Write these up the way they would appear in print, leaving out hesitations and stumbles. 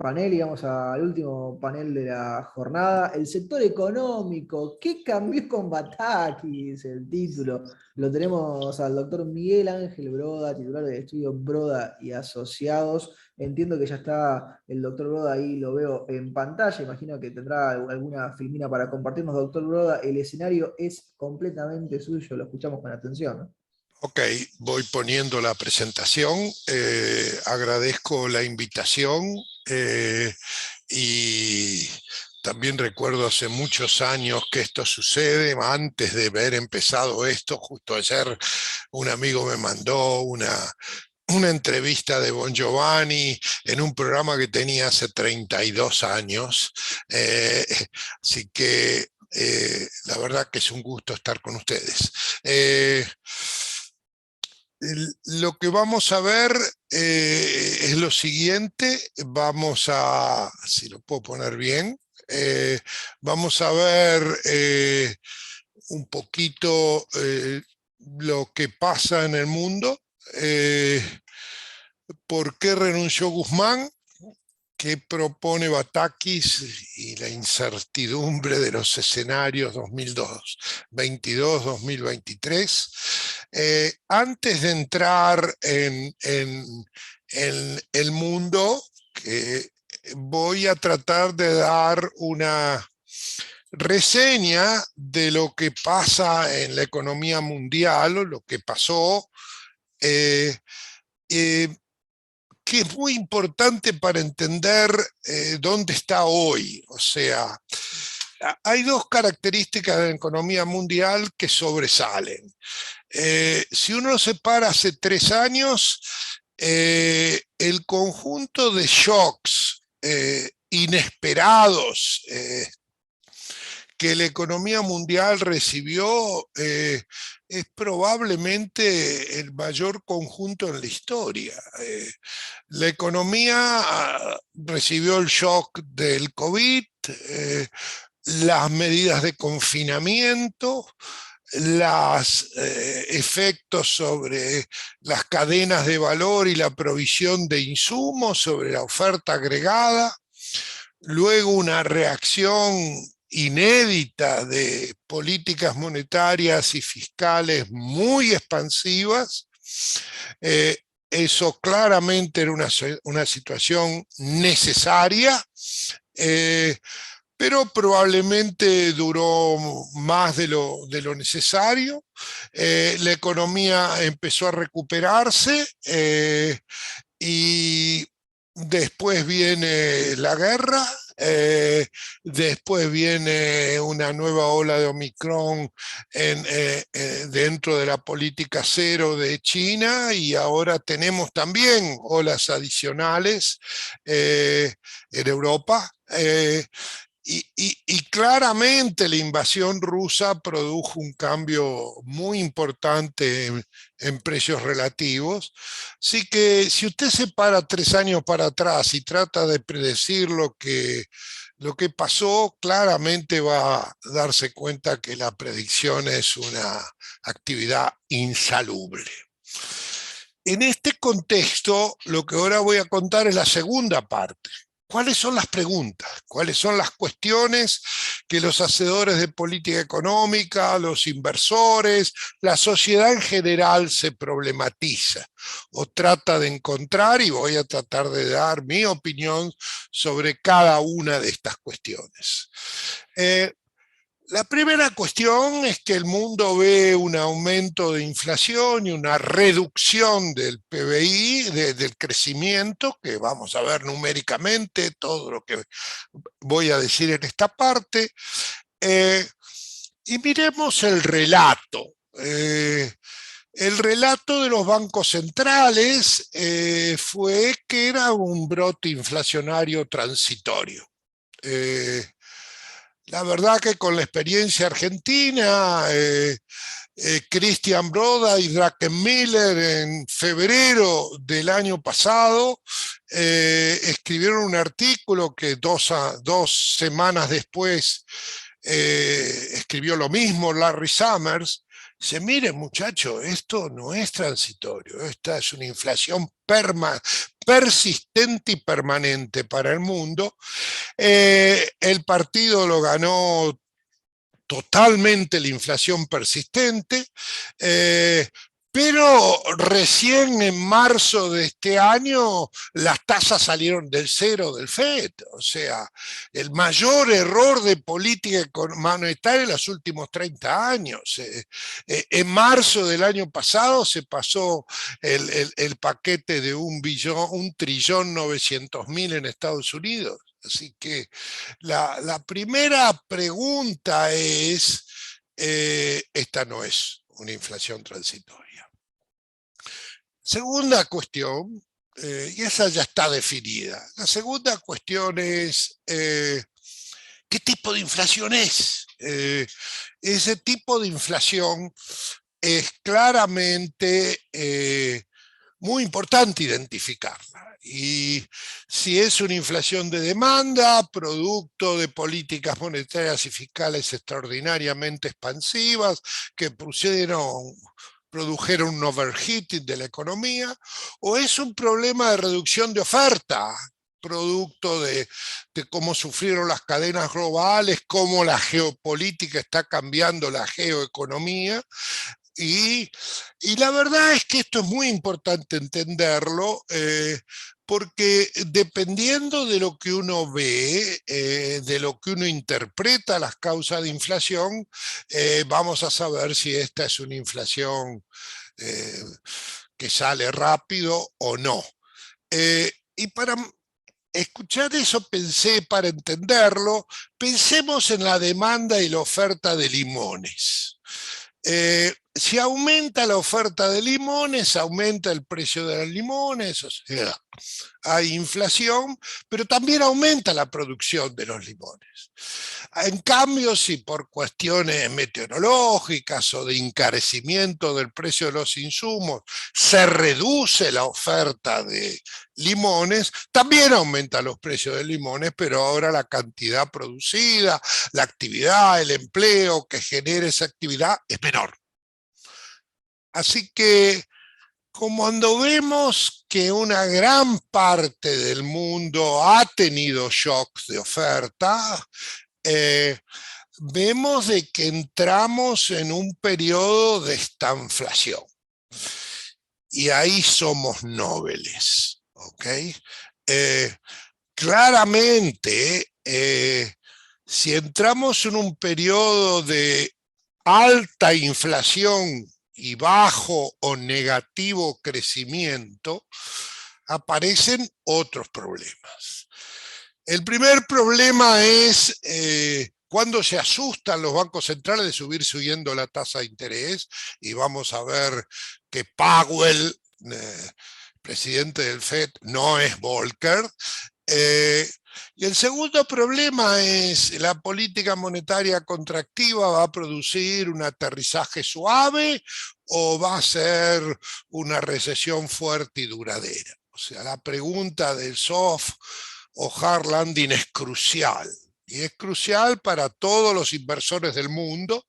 panel y vamos al último panel de la jornada. El sector económico, ¿qué cambió con Batakis? El título. Lo tenemos al doctor Miguel Ángel Broda, titular del estudio Broda y Asociados. Entiendo que ya está el doctor Broda ahí, lo veo en pantalla. Imagino que tendrá alguna filmina para compartirnos. Doctor Broda, el escenario es completamente suyo, lo escuchamos con atención, ¿no? Ok, voy poniendo la presentación. Agradezco la invitación y también recuerdo hace muchos años que esto sucede. Antes de haber empezado esto, justo ayer un amigo me mandó una entrevista de Bon Giovanni en un programa que tenía hace 32 años. Así que la verdad que es un gusto estar con ustedes. Lo que vamos a ver es lo siguiente. Vamos a, si lo puedo poner bien, vamos a ver un poquito lo que pasa en el mundo. ¿Por qué renunció Guzmán? ¿Qué propone Batakis y la incertidumbre de los escenarios 2022-2023? Antes de entrar en el mundo, voy a tratar de dar una reseña de lo que pasa en la economía mundial, o lo que pasó, eh, eh, que es muy importante para entender dónde está hoy. O sea, hay dos características de la economía mundial que sobresalen. Si uno se para hace 3 años, el conjunto de shocks inesperados que la economía mundial recibió es probablemente el mayor conjunto en la historia. La economía recibió el shock del COVID, las medidas de confinamiento, los efectos sobre las cadenas de valor y la provisión de insumos, sobre la oferta agregada, luego una reacción inédita de políticas monetarias y fiscales muy expansivas. Eso claramente era una situación necesaria, pero probablemente duró más de lo necesario. La economía empezó a recuperarse y después viene la guerra, después viene una nueva ola de Omicron dentro de la política cero de China, y ahora tenemos también olas adicionales en Europa. Y claramente la invasión rusa produjo un cambio muy importante en precios relativos. Así que si usted se para 3 años para atrás y trata de predecir lo que pasó, claramente va a darse cuenta que la predicción es una actividad insalubre. En este contexto, lo que ahora voy a contar es la segunda parte. ¿Cuáles son las preguntas? ¿Cuáles son las cuestiones que los hacedores de política económica, los inversores, la sociedad en general se problematiza o trata de encontrar? Y voy a tratar de dar mi opinión sobre cada una de estas cuestiones. La primera cuestión es que el mundo ve un aumento de inflación y una reducción del PBI, del crecimiento, que vamos a ver numéricamente todo lo que voy a decir en esta parte. Y miremos el relato. El relato de los bancos centrales fue que era un brote inflacionario transitorio. La verdad que con la experiencia argentina, Christian Broda y Druckenmiller en febrero del año pasado escribieron un artículo que 2 semanas después escribió lo mismo Larry Summers, Se mire, muchacho, esto no es transitorio, esta es una inflación persistente y permanente para el mundo. El partido lo ganó totalmente la inflación persistente, eh, pero recién en marzo de este año las tasas salieron del cero del FED. O sea, el mayor error de política monetaria en los últimos 30 años. En marzo del año pasado se pasó el paquete de 1.900.000.000 en Estados Unidos. Así que la primera pregunta es, esta no es una inflación transitoria. Segunda cuestión, y esa ya está definida. La segunda cuestión es, ¿qué tipo de inflación es? Ese tipo de inflación es claramente muy importante identificarla. Y si es una inflación de demanda, producto de políticas monetarias y fiscales extraordinariamente expansivas que produjeron un overheating de la economía, o es un problema de reducción de oferta, producto de cómo sufrieron las cadenas globales, cómo la geopolítica está cambiando la geoeconomía. Y, y la verdad es que esto es muy importante entenderlo, porque dependiendo de lo que uno ve, de lo que uno interpreta las causas de inflación, vamos a saber si esta es una inflación eh, que sale rápido o no. Y para escuchar eso pensé, para entenderlo, pensemos en la demanda y la oferta de limones. Si aumenta la oferta de limones, aumenta el precio de los limones, o sea, hay inflación, pero también aumenta la producción de los limones. En cambio, si por cuestiones meteorológicas o de encarecimiento del precio de los insumos se reduce la oferta de limones, también aumentan los precios de limones, pero ahora la cantidad producida, la actividad, el empleo que genera esa actividad es menor. Así que cuando vemos que una gran parte del mundo ha tenido shocks de oferta, eh, vemos de que entramos en un periodo de estanflación. Y ahí somos nobles, ¿ok? Eh, claramente, si entramos en un periodo de alta inflación y bajo o negativo crecimiento, aparecen otros problemas. El primer problema es cuando se asustan los bancos centrales de subir subiendo la tasa de interés, y vamos a ver que Powell, presidente del FED, no es Volcker. Y el segundo problema es la política monetaria contractiva. ¿Va a producir un aterrizaje suave o va a ser una recesión fuerte y duradera? O sea, la pregunta del soft o hard landing es crucial. Y es crucial para todos los inversores del mundo.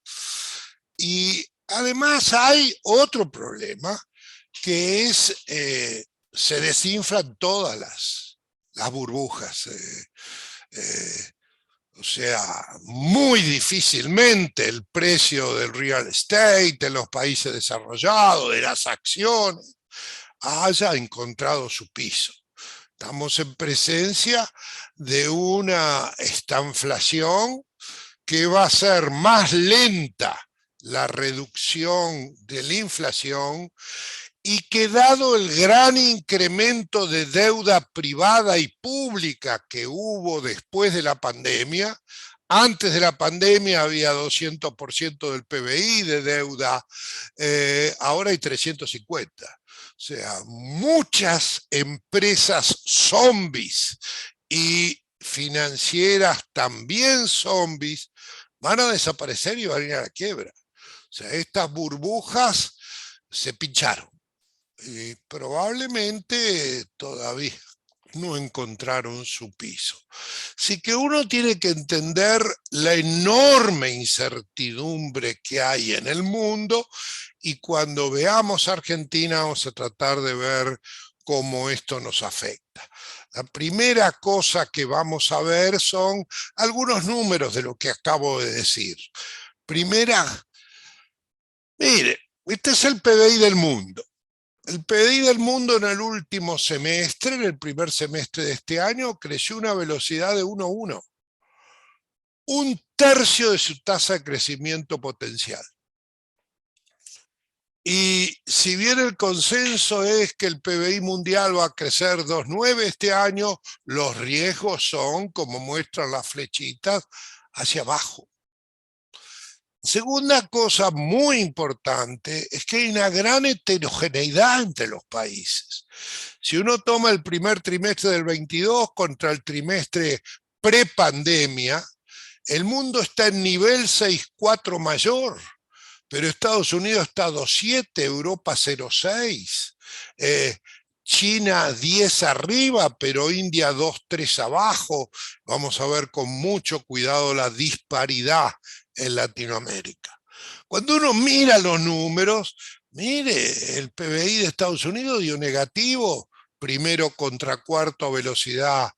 Y además hay otro problema, que es, se desinflan todas las burbujas. O sea, muy difícilmente el precio del real estate en los países desarrollados, de las acciones, haya encontrado su piso. Estamos en presencia de una estanflación que va a ser más lenta la reducción de la inflación, y que dado el gran incremento de deuda privada y pública que hubo después de la pandemia, antes de la pandemia había 200% del PBI de deuda, ahora hay 350. O sea, muchas empresas zombies y financieras también zombies van a desaparecer y van a ir a la quiebra. O sea, estas burbujas se pincharon. Y probablemente todavía no encontraron su piso. Así que uno tiene que entender la enorme incertidumbre que hay en el mundo, y cuando veamos Argentina vamos a tratar de ver cómo esto nos afecta. La primera cosa que vamos a ver son algunos números de lo que acabo de decir. Primera, mire, este es el PBI del mundo. El PBI del mundo en el último semestre, en el primer semestre de este año, creció a una velocidad de 1,1. Un tercio de su tasa de crecimiento potencial. Y si bien el consenso es que el PBI mundial va a crecer 2,9 este año, los riesgos son, como muestran las flechitas, hacia abajo. Segunda cosa muy importante es que hay una gran heterogeneidad entre los países. Si uno toma el primer trimestre del 22 contra el trimestre prepandemia, el mundo está en nivel 6,4 mayor, pero Estados Unidos está 2,7, Europa 0,6, China 10 arriba, pero India 2,3 abajo. Vamos a ver con mucho cuidado la disparidad en Latinoamérica. Cuando uno mira los números, mire, el PBI de Estados Unidos dio negativo, primero contra cuarto a velocidad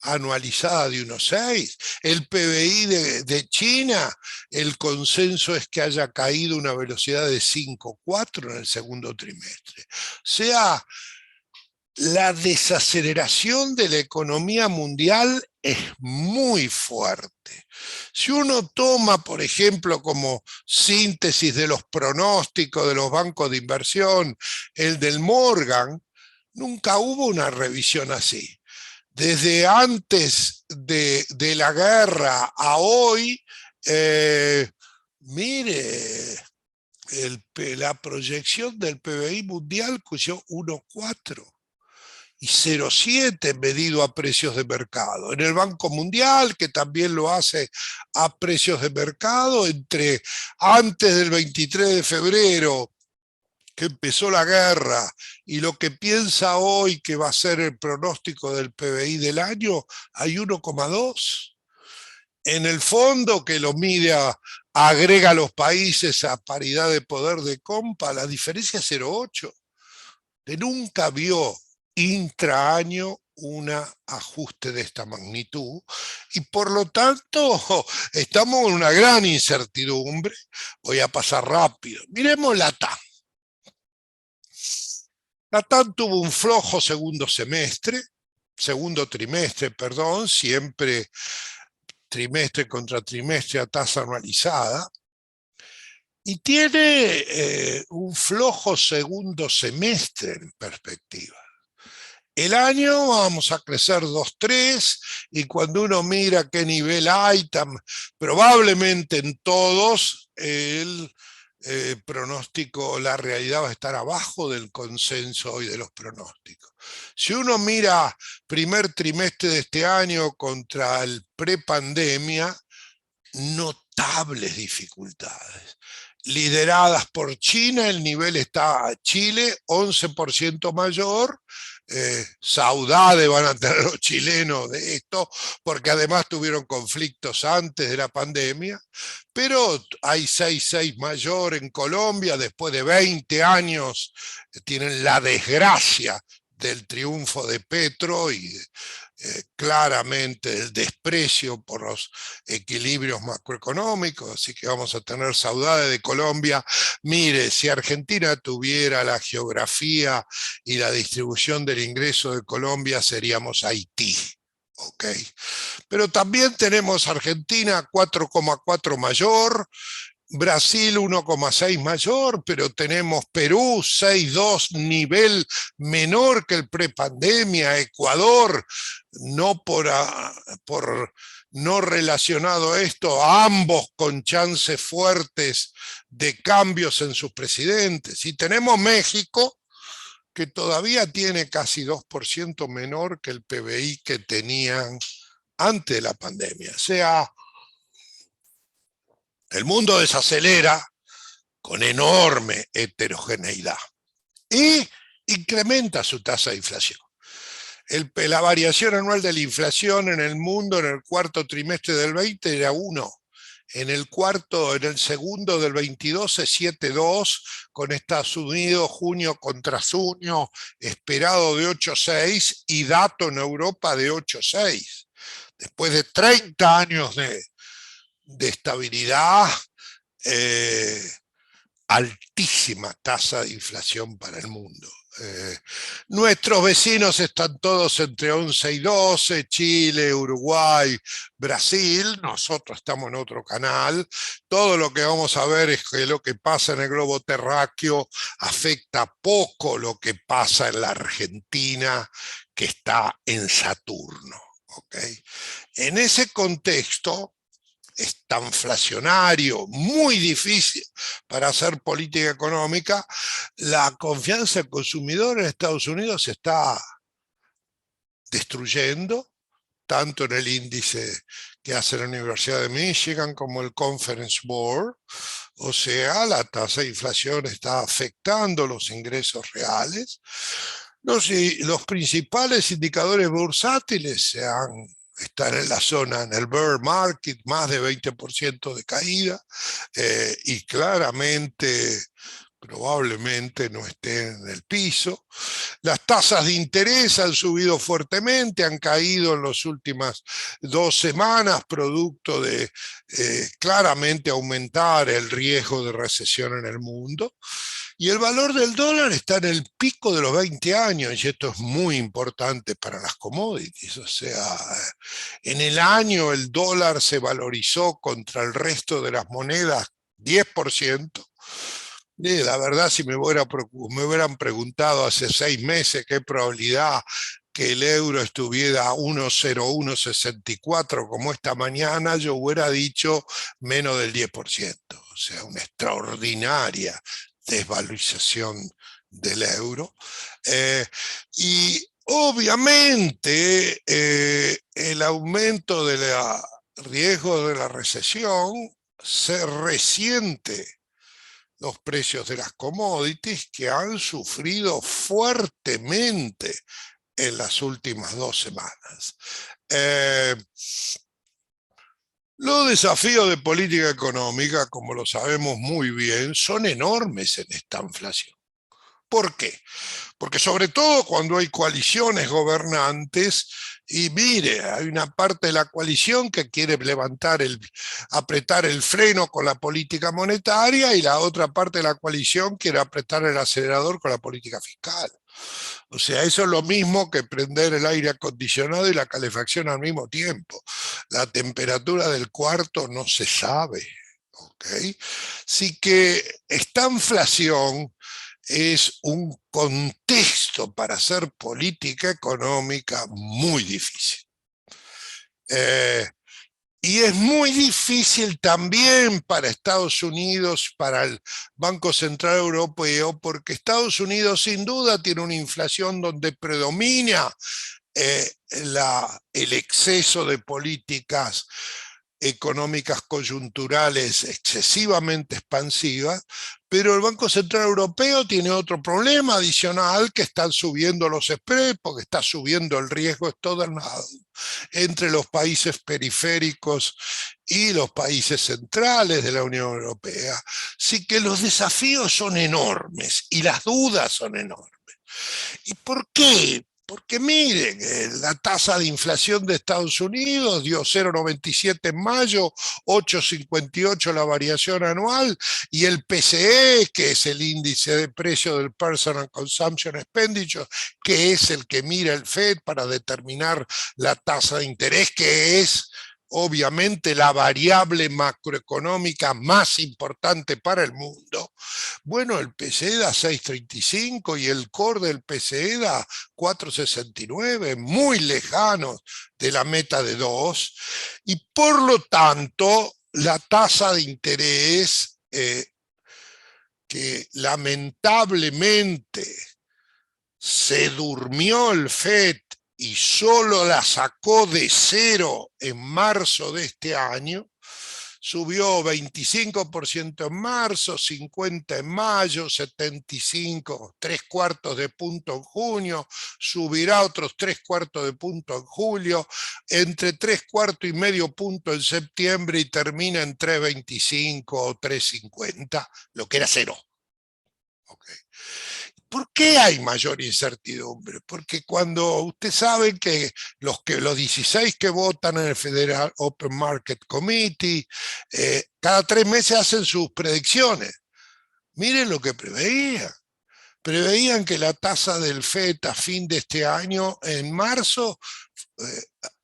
anualizada de 1,6. El PBI de China, el consenso es que haya caído una velocidad de 5,4 en el segundo trimestre. O sea, la desaceleración de la economía mundial es muy fuerte. Si uno toma, por ejemplo, como síntesis de los pronósticos de los bancos de inversión, el del Morgan, nunca hubo una revisión así. Desde antes de la guerra a hoy, mire, la proyección del PBI mundial creció 1,4 y 0,7 medido a precios de mercado. En el Banco Mundial, que también lo hace a precios de mercado, entre antes del 23 de febrero, que empezó la guerra, y lo que piensa hoy que va a ser el pronóstico del PBI del año, hay 1,2. En el fondo, que lo mide, agrega a los países a paridad de poder de compra, la diferencia es 0,8. Nunca vio intraaño un ajuste de esta magnitud, y por lo tanto estamos en una gran incertidumbre. Voy a pasar rápido. Miremos la TAM. La TAM tuvo un flojo segundo trimestre, siempre trimestre contra trimestre a tasa anualizada, y tiene un flojo segundo semestre en perspectiva. El año vamos a crecer 2,3, y cuando uno mira qué nivel hay, probablemente en todos el pronóstico, la realidad va a estar abajo del consenso hoy de los pronósticos. Si uno mira primer trimestre de este año contra el prepandemia, notables dificultades. Lideradas por China, el nivel está Chile 11% mayor. Saudades van a tener los chilenos de esto, porque además tuvieron conflictos antes de la pandemia, pero hay 6,6 mayor en Colombia. Después de 20 años tienen la desgracia del triunfo de Petro y claramente el desprecio por los equilibrios macroeconómicos, así que vamos a tener saudades de Colombia. Mire, si Argentina tuviera la geografía y la distribución del ingreso de Colombia, seríamos Haití. Okay. Pero también tenemos Argentina 4,4 mayor, Brasil 1,6 mayor, pero tenemos Perú 6,2, nivel menor que el prepandemia, Ecuador, no por no relacionado a esto, ambos con chances fuertes de cambios en sus presidentes. Y tenemos México, que todavía tiene casi 2% menor que el PBI que tenían antes de la pandemia. O sea, el mundo desacelera con enorme heterogeneidad y incrementa su tasa de inflación. La variación anual de la inflación en el mundo en el cuarto trimestre del 20 era 1. En el segundo del 22 es 7,2, con Estados Unidos junio contra junio esperado de 8,6 y dato en Europa de 8,6. Después de 30 años de estabilidad, altísima tasa de inflación para el mundo. Nuestros vecinos están todos entre 11 y 12, Chile, Uruguay, Brasil, nosotros estamos en otro canal. Todo lo que vamos a ver es que lo que pasa en el globo terráqueo afecta poco lo que pasa en la Argentina, que está en Saturno. ¿Okay? En ese contexto estanflacionario, muy difícil para hacer política económica, la confianza del consumidor en Estados Unidos se está destruyendo, tanto en el índice que hace la Universidad de Michigan como el Conference Board. O sea, la tasa de inflación está afectando los ingresos reales. Los principales indicadores bursátiles están en la zona, en el bear market, más de 20% de caída, y claramente, probablemente no estén en el piso. Las tasas de interés han subido fuertemente, han caído en las últimas 2 semanas, producto de claramente aumentar el riesgo de recesión en el mundo. Y el valor del dólar está en el pico de los 20 años, y esto es muy importante para las commodities. O sea, en el año el dólar se valorizó contra el resto de las monedas 10%. La verdad, si me hubieran preguntado hace 6 meses qué probabilidad que el euro estuviera a 1,0164 como esta mañana, yo hubiera dicho menos del 10%. O sea, una extraordinaria desvalorización del euro. Y obviamente el aumento del riesgo de la recesión se resiente los precios de las commodities, que han sufrido fuertemente en las últimas 2 semanas. Los desafíos de política económica, como lo sabemos muy bien, son enormes en esta inflación. ¿Por qué? Porque sobre todo cuando hay coaliciones gobernantes, y mire, hay una parte de la coalición que quiere apretar el freno con la política monetaria, y la otra parte de la coalición quiere apretar el acelerador con la política fiscal. O sea, eso es lo mismo que prender el aire acondicionado y la calefacción al mismo tiempo. La temperatura del cuarto no se sabe. ¿Okay? Así que esta inflación es un contexto para hacer política económica muy difícil. Y es muy difícil también para Estados Unidos, para el Banco Central Europeo, porque Estados Unidos sin duda tiene una inflación donde predomina el exceso de políticas económicas coyunturales excesivamente expansivas, pero el Banco Central Europeo tiene otro problema adicional, que están subiendo los spreads, porque está subiendo el riesgo externado entre los países periféricos y los países centrales de la Unión Europea. Así que los desafíos son enormes y las dudas son enormes. ¿Y por qué? Porque miren, la tasa de inflación de Estados Unidos dio 0,97 en mayo, 8,58 la variación anual, y el PCE, que es el índice de precio del Personal Consumption Expenditure, que es el que mira el Fed para determinar la tasa de interés, que es obviamente la variable macroeconómica más importante para el mundo. Bueno, el PCE da 6,35 y el core del PCE da 4,69, muy lejanos de la meta de 2, y por lo tanto la tasa de interés que lamentablemente se durmió el FED y solo la sacó de 0 en marzo de este año, Subió 25% en marzo, 50% en mayo, 75%, 3/4 de punto en junio, subirá otros 3/4 de punto en julio, entre 3/4 y medio punto en septiembre y termina en 3,25 o 3,50, lo que era cero. Okay. ¿Por qué hay mayor incertidumbre? Porque cuando usted sabe que los 16 que votan en el Federal Open Market Committee, cada 3 meses hacen sus predicciones. Miren lo que preveían. Preveían que la tasa del FED a fin de este año, en marzo,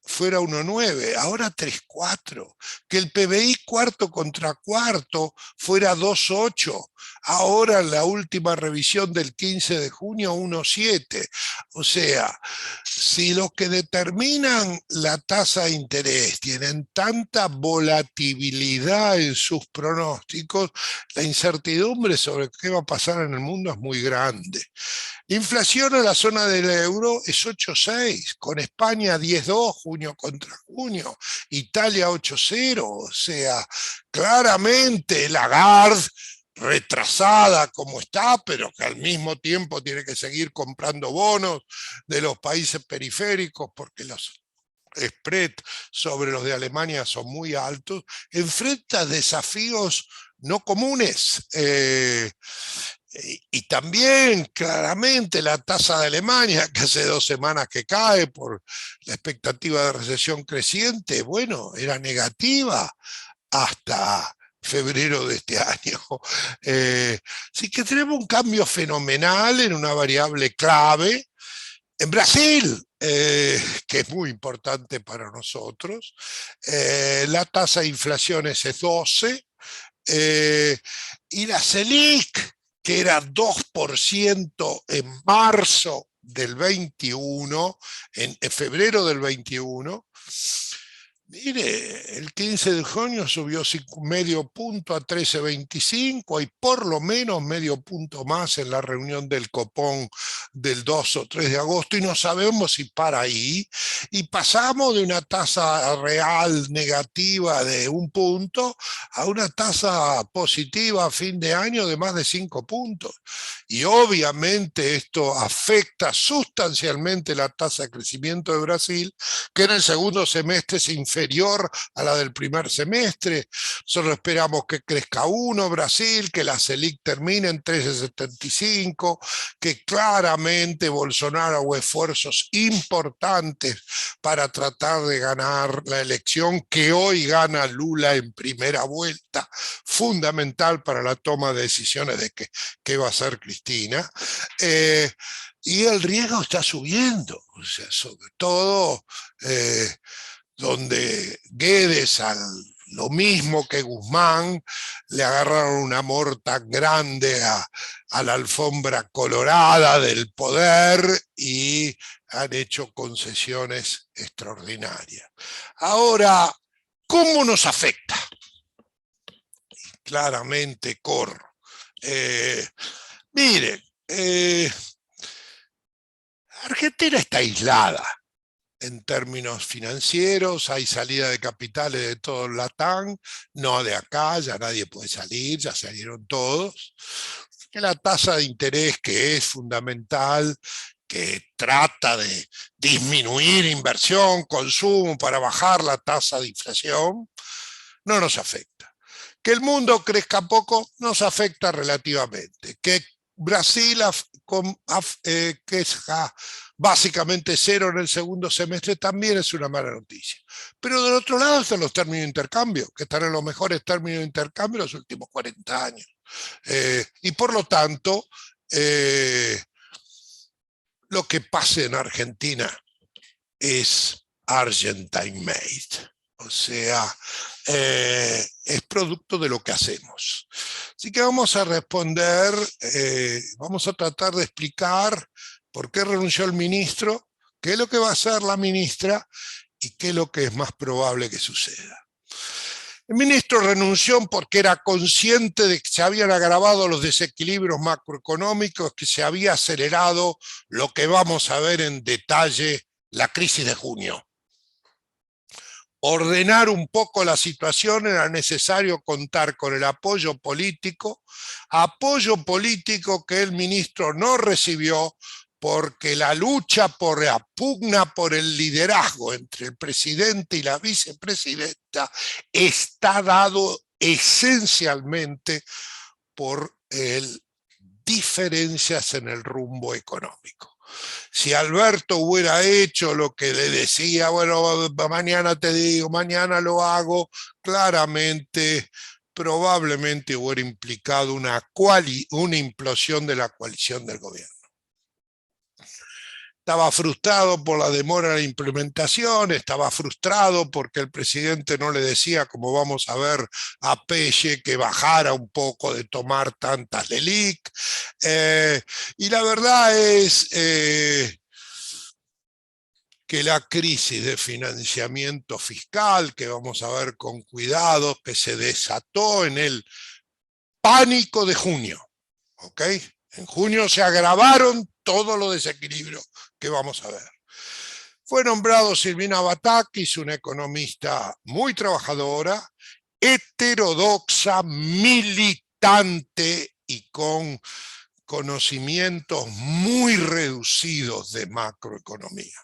fuera 1,9, ahora 3,4, que el PBI cuarto contra cuarto fuera 2,8, ahora en la última revisión del 15 de junio 1,7. O sea, si los que determinan la tasa de interés tienen tanta volatilidad en sus pronósticos, la incertidumbre sobre qué va a pasar en el mundo es muy grande. La inflación en la zona del euro es 8,6, con España 10,2, junio contra junio, Italia 8,0, o sea, claramente Lagarde, retrasada como está, pero que al mismo tiempo tiene que seguir comprando bonos de los países periféricos porque los spread sobre los de Alemania son muy altos, enfrenta desafíos no comunes. Y también claramente la tasa de Alemania, que hace 2 semanas que cae por la expectativa de recesión creciente, bueno, era negativa hasta febrero de este año. Así que tenemos un cambio fenomenal en una variable clave. En Brasil, que es muy importante para nosotros, la tasa de inflación es 12, y la Selic, que era 2% en marzo del 21, en febrero del 21, mire, el 15 de junio subió medio punto a 13,25 y por lo menos medio punto más en la reunión del Copón del 2 o 3 de agosto y no sabemos si para ahí. Y pasamos de una tasa real negativa de 1 punto a una tasa positiva a fin de año de más de 5 puntos. Y obviamente esto afecta sustancialmente la tasa de crecimiento de Brasil, que en el segundo semestre es inferior a la del primer semestre. Solo esperamos que crezca 1 Brasil, que la Selic termine en 13,75, que claramente Bolsonaro haga esfuerzos importantes para tratar de ganar la elección, que hoy gana Lula en primera vuelta, fundamental para la toma de decisiones de qué va a hacer Cristina. Y el riesgo está subiendo, o sea, sobre todo donde Guedes, lo mismo que Guzmán, le agarraron un amor tan grande a la alfombra colorada del poder y han hecho concesiones extraordinarias. Ahora, ¿cómo nos afecta? Claramente corro. Miren, Argentina está aislada en términos financieros, hay salida de capitales de todo el Latam, no de acá, ya nadie puede salir, ya salieron todos. Que la tasa de interés, que es fundamental, que trata de disminuir inversión, consumo para bajar la tasa de inflación, no nos afecta. Que el mundo crezca poco nos afecta relativamente. Que Brasil crezca básicamente cero en el segundo semestre también es una mala noticia. Pero del otro lado están los términos de intercambio, que están en los mejores términos de intercambio de los últimos 40 años. Y por lo tanto, lo que pase en Argentina es Argentine made. O sea, es producto de lo que hacemos. Así que vamos a responder, vamos a tratar de explicar por qué renunció el ministro, qué es lo que va a hacer la ministra y qué es lo que es más probable que suceda. El ministro renunció porque era consciente de que se habían agravado los desequilibrios macroeconómicos, que se había acelerado lo que vamos a ver en detalle, la crisis de junio. ordenar un poco la situación, era necesario contar con el apoyo político que el ministro no recibió, porque la lucha por la pugna por el liderazgo entre el presidente y la vicepresidenta está dado esencialmente por diferencias en el rumbo económico. Si Alberto hubiera hecho lo que le decía, bueno, mañana te digo, mañana lo hago, claramente, probablemente hubiera implicado una implosión de la coalición del gobierno. Estaba frustrado por la demora en la implementación, estaba frustrado porque el presidente no le decía, como vamos a ver, a Pelle que bajara un poco de tomar tantas LELIC. Y la verdad es que la crisis de financiamiento fiscal, que vamos a ver con cuidado, que se desató en el pánico de junio, ¿ok? En junio se agravaron todos los desequilibrios que vamos a ver. Fue nombrado Silvina Batakis, una economista muy trabajadora, heterodoxa, militante y con conocimientos muy reducidos de macroeconomía.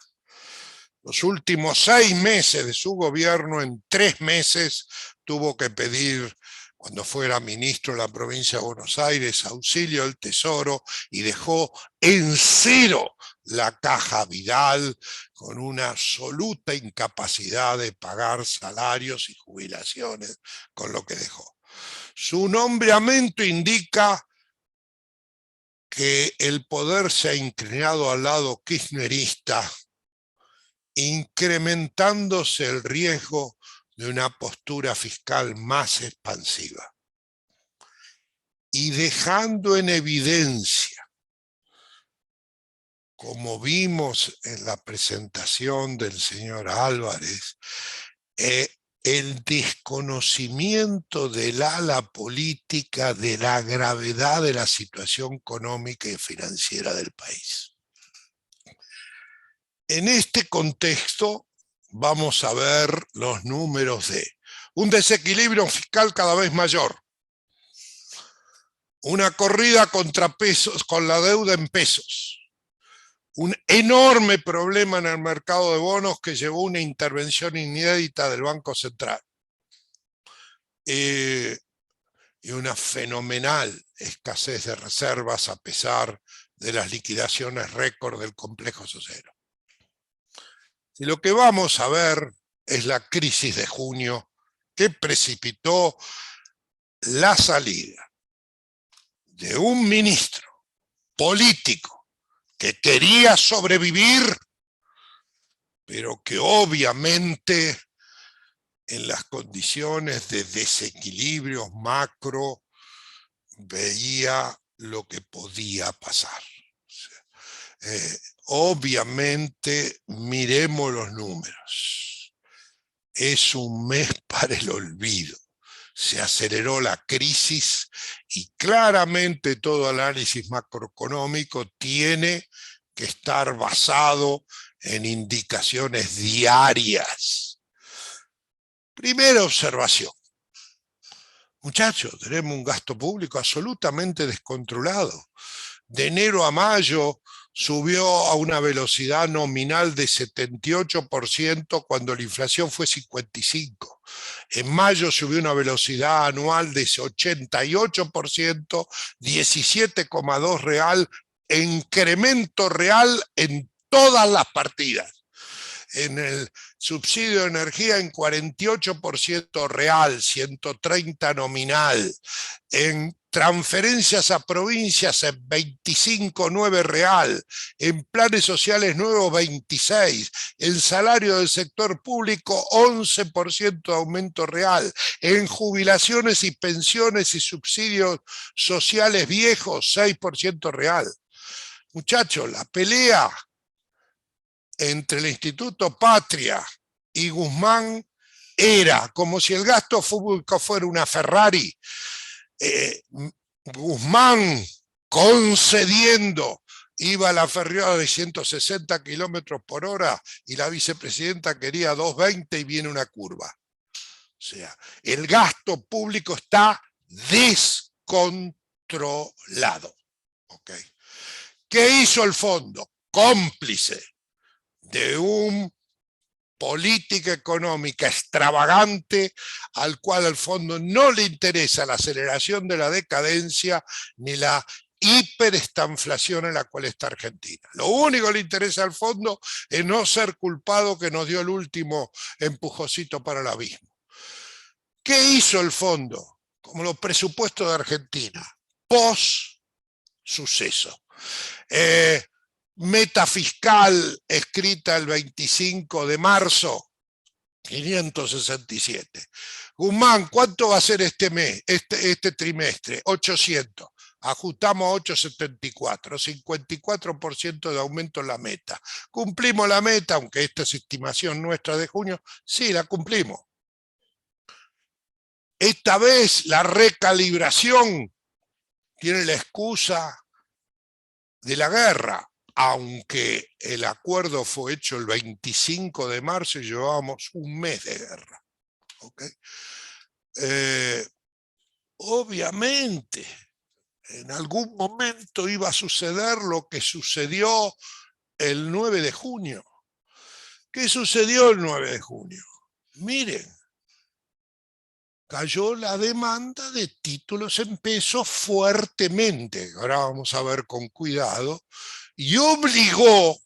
Los últimos 6 meses de su gobierno, en 3 meses, tuvo que pedir, cuando fuera ministro de la provincia de Buenos Aires, auxilio del Tesoro y dejó en cero la caja Vidal con una absoluta incapacidad de pagar salarios y jubilaciones con lo que dejó. Su nombramiento indica que el poder se ha inclinado al lado kirchnerista, incrementándose el riesgo de una postura fiscal más expansiva y dejando en evidencia, como vimos en la presentación del señor Álvarez, el desconocimiento del ala política de la gravedad de la situación económica y financiera del país. En este contexto vamos a ver los números de un desequilibrio fiscal cada vez mayor, una corrida contra pesos, con la deuda en pesos, un enorme problema en el mercado de bonos que llevó una intervención inédita del Banco Central y una fenomenal escasez de reservas a pesar de las liquidaciones récord del complejo sociero. Y lo que vamos a ver es la crisis de junio que precipitó la salida de un ministro político que quería sobrevivir, pero que obviamente en las condiciones de desequilibrios macro veía lo que podía pasar. Obviamente, miremos los números. Es un mes para el olvido. Se aceleró la crisis y claramente todo análisis macroeconómico tiene que estar basado en indicaciones diarias. Primera observación. Muchachos, tenemos un gasto público absolutamente descontrolado. De enero a mayo subió a una velocidad nominal de 78% cuando la inflación fue 55%. En mayo subió una velocidad anual de 88%, 17,2% real, incremento real en todas las partidas. En el subsidio de energía en 48% real, 130% nominal. En transferencias a provincias en 25,9% real, en planes sociales nuevos 26%, en salario del sector público 11% de aumento real, en jubilaciones y pensiones y subsidios sociales viejos 6% real. Muchachos, la pelea entre el Instituto Patria y Guzmán era como si el gasto público fuera una Ferrari. Guzmán concediendo iba la ferreada de 160 kilómetros por hora y la vicepresidenta quería 220 y viene una curva. O sea, el gasto público está descontrolado. ¿Okay? ¿Qué hizo el fondo? Cómplice de una política económica extravagante al cual al fondo no le interesa la aceleración de la decadencia ni la hiperestanflación en la cual está Argentina. Lo único que le interesa al fondo es no ser culpado que nos dio el último empujoncito para el abismo. ¿Qué hizo el fondo? Como los presupuestos de Argentina, post suceso. Meta fiscal escrita el 25 de marzo, 567. Guzmán, ¿cuánto va a ser este mes, este trimestre? 800. Ajustamos a 874, 54% de aumento en la meta. ¿Cumplimos la meta, aunque esta es estimación nuestra de junio? Sí, la cumplimos. Esta vez la recalibración tiene la excusa de la guerra, aunque el acuerdo fue hecho el 25 de marzo y llevábamos un mes de guerra. ¿Okay? Obviamente, en algún momento iba a suceder lo que sucedió el 9 de junio. ¿Qué sucedió el 9 de junio? Miren, cayó la demanda de títulos en pesos fuertemente, ahora vamos a ver con cuidado, y obligó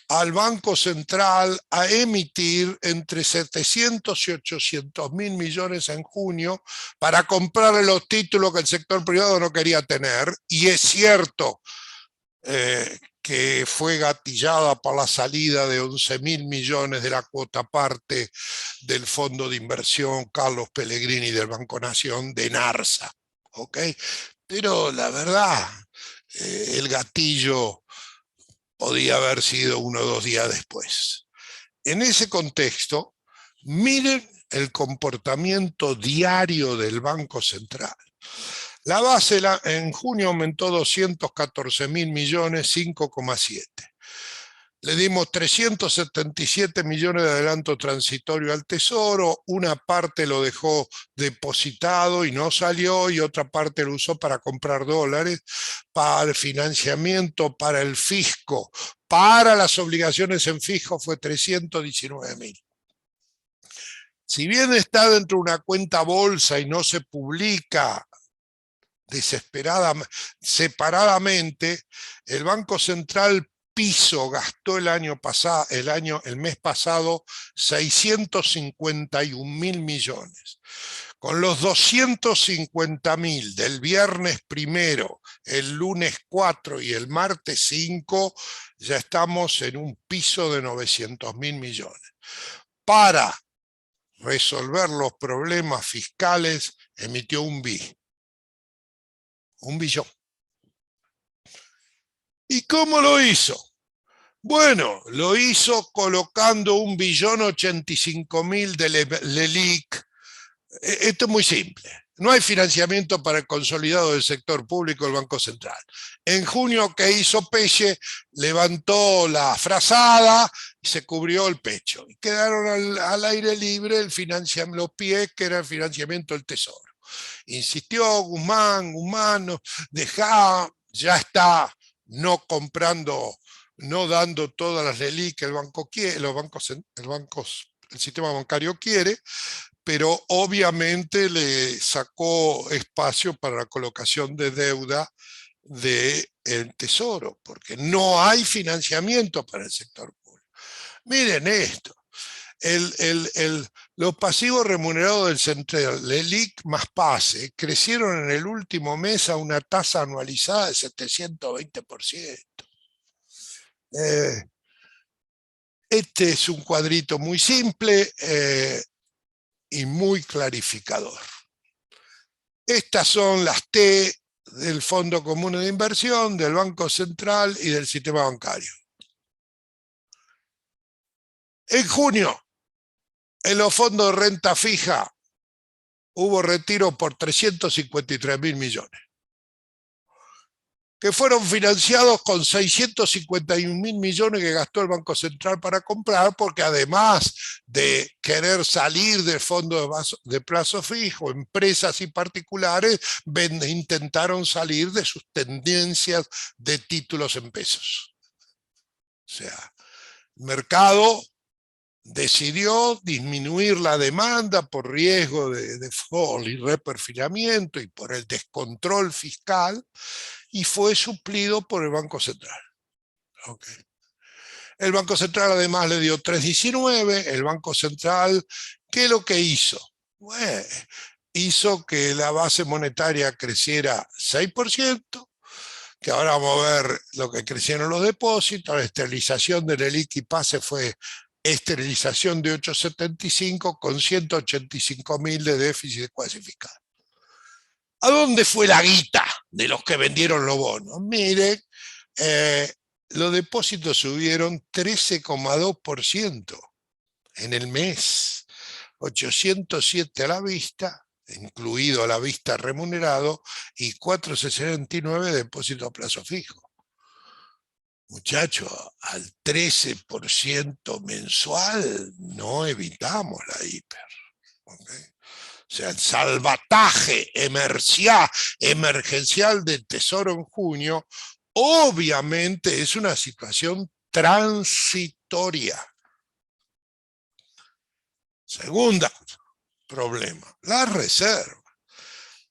al Banco Central a emitir entre 700 y 800 mil millones en junio para comprar los títulos que el sector privado no quería tener, y es cierto que fue gatillada por la salida de 11 mil millones de la cuota parte del Fondo de Inversión Carlos Pellegrini del Banco Nación de Narsa. ¿Okay? Pero la verdad, el gatillo podía haber sido 1 o 2 días después. En ese contexto, miren el comportamiento diario del Banco Central. La base en junio aumentó 214 mil millones, 5,7. Le dimos 377 millones de adelanto transitorio al Tesoro, una parte lo dejó depositado y no salió, y otra parte lo usó para comprar dólares, para el financiamiento, para el fisco, para las obligaciones en fijo fue 319 mil. Si bien está dentro de una cuenta bolsa y no se publica separadamente, el Banco Central gastó el mes pasado 651 mil millones. Con los 250 mil del viernes 1, el lunes 4 y el martes 5, ya estamos en un piso de 900 mil millones. Para resolver los problemas fiscales, emitió un billón. ¿Y cómo lo hizo? Bueno, lo hizo colocando 1.085.000 de LELIQ. Esto es muy simple. No hay financiamiento para el consolidado del sector público del Banco Central. En junio, ¿qué hizo Pelle? Levantó la frazada y se cubrió el pecho. Y quedaron al aire libre los pies, que era el financiamiento del Tesoro. Insistió Guzmán, no, dejá, ya está, no comprando, no dando todas las LELIQ que el banco quiere, el sistema bancario quiere, pero obviamente le sacó espacio para la colocación de deuda del Tesoro, porque no hay financiamiento para el sector público. Miren esto, los pasivos remunerados del Central, LELIQ más PASE, crecieron en el último mes a una tasa anualizada de 720%. Este es un cuadrito muy simple y muy clarificador. Estas son las T del Fondo Común de Inversión, del Banco Central y del sistema bancario. En junio, en los fondos de renta fija, hubo retiro por 353 mil millones. que fueron financiados con 651.000 millones que gastó el Banco Central para comprar, porque además de querer salir del fondo de plazo fijo, empresas y particulares intentaron salir de sus tendencias de títulos en pesos. O sea, el mercado decidió disminuir la demanda por riesgo de default y reperfilamiento y por el descontrol fiscal, y fue suplido por el Banco Central. Okay. El Banco Central además le dio 3,19. El Banco Central, ¿qué es lo que hizo? Bueno, hizo que la base monetaria creciera 6%, que ahora vamos a ver lo que crecieron los depósitos. La esterilización del ELIC y PASE fue esterilización de 8,75 con 185.000 de déficit de cuasificado. ¿A dónde fue la guita de los que vendieron los bonos? Miren, los depósitos subieron 13,2% en el mes, 807 a la vista, incluido a la vista remunerado, y 4,69 de depósito a plazo fijo. Muchachos, al 13% mensual no evitamos la hiper. ¿Okay? O sea, el salvataje emergencial del Tesoro en junio obviamente es una situación transitoria. Segunda problema, la reserva.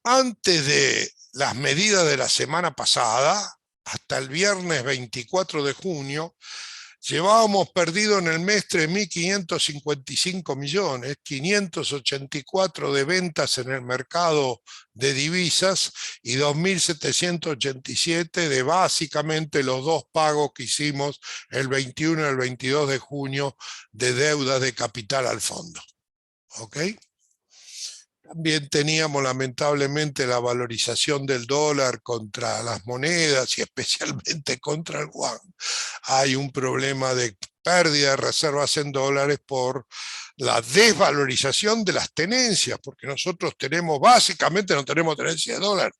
Antes de las medidas de la semana pasada, hasta el viernes 24 de junio, llevábamos perdido en el mes 3.555 millones, 584 de ventas en el mercado de divisas y 2.787 de básicamente los dos pagos que hicimos el 21 y el 22 de junio de deuda de capital al fondo. ¿Ok? También teníamos lamentablemente la valorización del dólar contra las monedas y especialmente contra el yuan. Hay un problema de pérdida de reservas en dólares por la desvalorización de las tenencias, porque nosotros tenemos, básicamente no tenemos tenencia de dólar.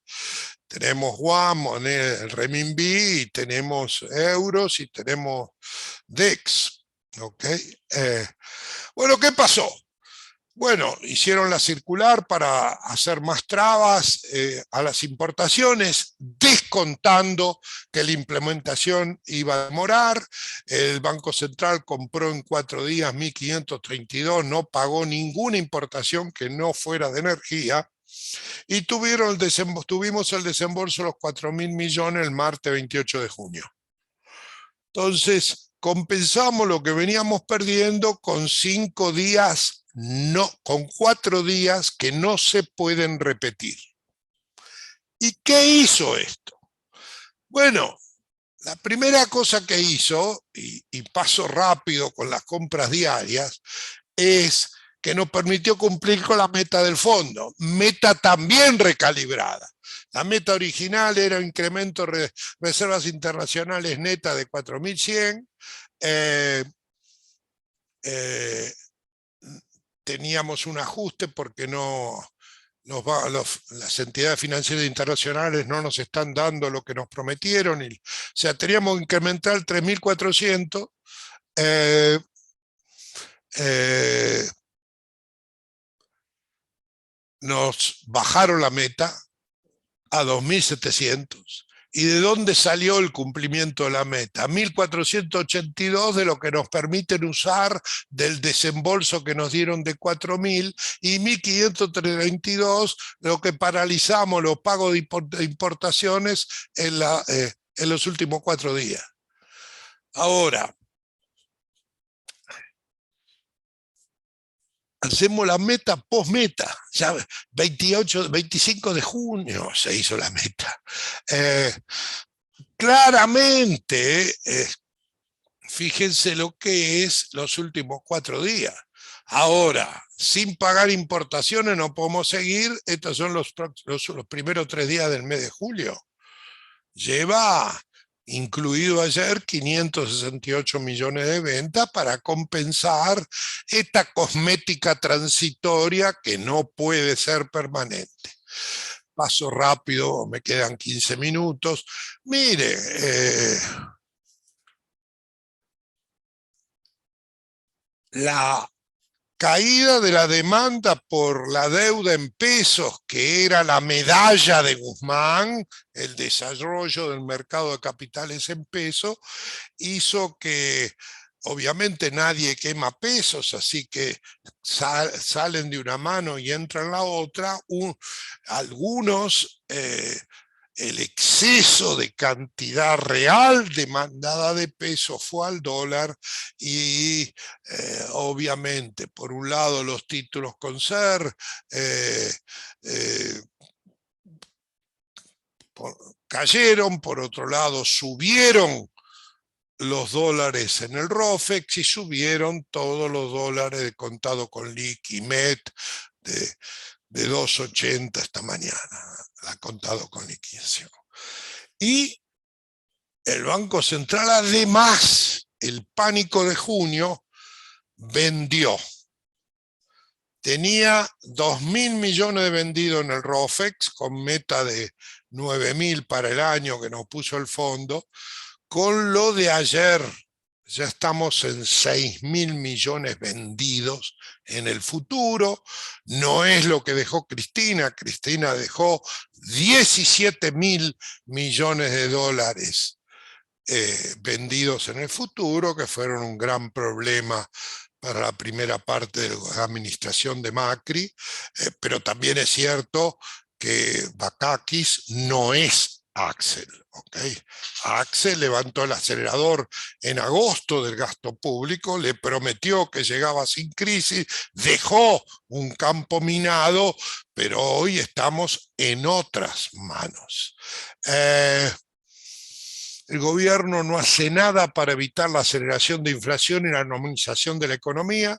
Tenemos yuan, moneda, el renminbi, tenemos euros y tenemos DEX. ¿Okay? Bueno, ¿qué pasó? Bueno, hicieron la circular para hacer más trabas a las importaciones, descontando que la implementación iba a demorar. El Banco Central compró en 4 días 1.532, no pagó ninguna importación que no fuera de energía, y tuvimos el desembolso de los 4.000 millones el martes 28 de junio. Entonces, compensamos lo que veníamos perdiendo con 5 días, con 4 días que no se pueden repetir. ¿Y qué hizo esto? Bueno, la primera cosa que hizo, y paso rápido con las compras diarias, es que nos permitió cumplir con la meta del fondo, meta también recalibrada. La meta original era un incremento de reservas internacionales netas de 4.100, teníamos un ajuste porque las entidades financieras internacionales no nos están dando lo que nos prometieron, o sea, teníamos que incrementar 3.400, nos bajaron la meta a 2.700. ¿Y de dónde salió el cumplimiento de la meta? 1.482 de lo que nos permiten usar del desembolso que nos dieron de 4.000 y 1.532 lo que paralizamos los pagos de importaciones en los últimos 4 días. Ahora, hacemos la meta post-meta, ya 25 de junio se hizo la meta. Claramente, fíjense lo que es los últimos 4 días. Ahora, sin pagar importaciones no podemos seguir, estos son los primeros 3 días del mes de julio. Lleva, incluido ayer, 568 millones de ventas para compensar esta cosmética transitoria que no puede ser permanente. paso rápido, me quedan 15 minutos. Mire, la caída de la demanda por la deuda en pesos, que era la medalla de Guzmán, el desarrollo del mercado de capitales en pesos, hizo que obviamente nadie quema pesos, así que salen de una mano y entran en la otra. Algunos, el exceso de cantidad real demandada de pesos fue al dólar y obviamente por un lado los títulos con SER eh, cayeron, por otro lado subieron los dólares en el ROFEX y subieron todos los dólares de contado con liqui MET de 2.80 esta mañana, la contado con liquidación. Y el Banco Central, además, el pánico de junio, vendió. Tenía 2.000 millones de vendidos en el ROFEX, con meta de 9.000 para el año que nos puso el fondo. Con lo de ayer, ya estamos en 6.000 millones vendidos en el futuro. No es lo que dejó Cristina. Cristina dejó 17.000 millones de dólares vendidos en el futuro, que fueron un gran problema para la primera parte de la administración de Macri, pero también es cierto que Bakakis no es Axel. ¿Okay? Axel levantó el acelerador en agosto del gasto público, le prometió que llegaba sin crisis, dejó un campo minado, pero hoy estamos en otras manos. El gobierno no hace nada para evitar la aceleración de inflación y la normalización de la economía.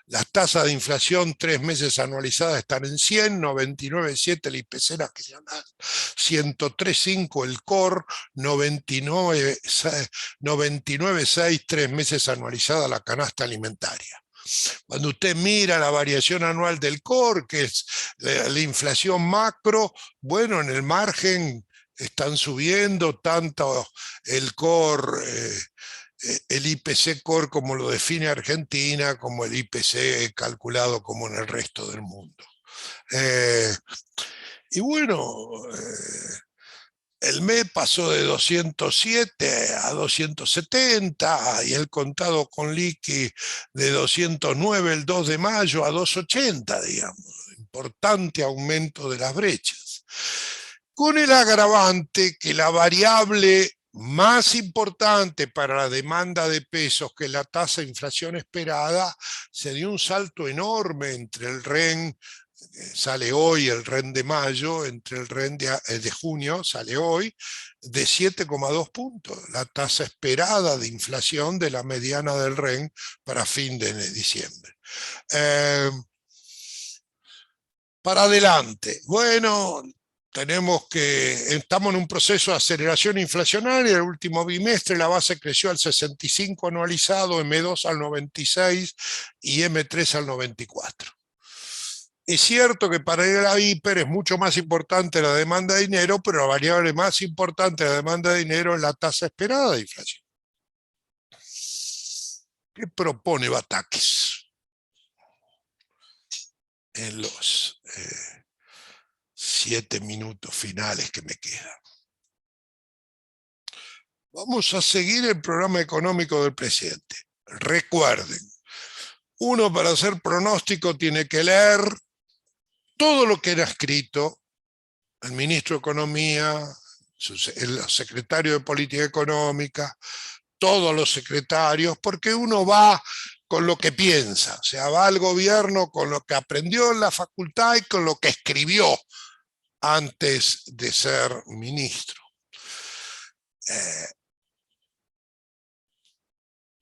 Las tasas de inflación 3 meses anualizadas están en 100, 99,7 el IPC nacional, 103,5 el core, 99,6 3 meses anualizada la canasta alimentaria. Cuando usted mira la variación anual del core, que es la inflación macro, bueno, en el margen están subiendo tanto el core, el IPC core como lo define Argentina, como el IPC calculado como en el resto del mundo. Y bueno, el mes pasó de 207 a 270 y el contado con liqui de 209 el 2 de mayo a 280, digamos. Importante aumento de las brechas. Con el agravante que la variable más importante para la demanda de pesos, que la tasa de inflación esperada, se dio un salto enorme entre el REN, sale hoy el REN de mayo, entre el REN de junio, sale hoy, de 7,2 puntos, la tasa esperada de inflación de la mediana del REN para fin de diciembre. Para adelante, bueno, estamos en un proceso de aceleración inflacionaria. El último bimestre la base creció al 65 anualizado, M2 al 96 y M3 al 94. Es cierto que para ir a la hiper es mucho más importante la demanda de dinero, pero la variable más importante de la demanda de dinero es la tasa esperada de inflación. ¿Qué propone Batakis en los 7 minutos finales que me quedan? Vamos a seguir el programa económico del presidente. Recuerden, uno para hacer pronóstico tiene que leer todo lo que era escrito el ministro de Economía, el secretario de Política Económica, todos los secretarios, porque uno va con lo que piensa, o sea, va al gobierno con lo que aprendió en la facultad y con lo que escribió antes de ser ministro.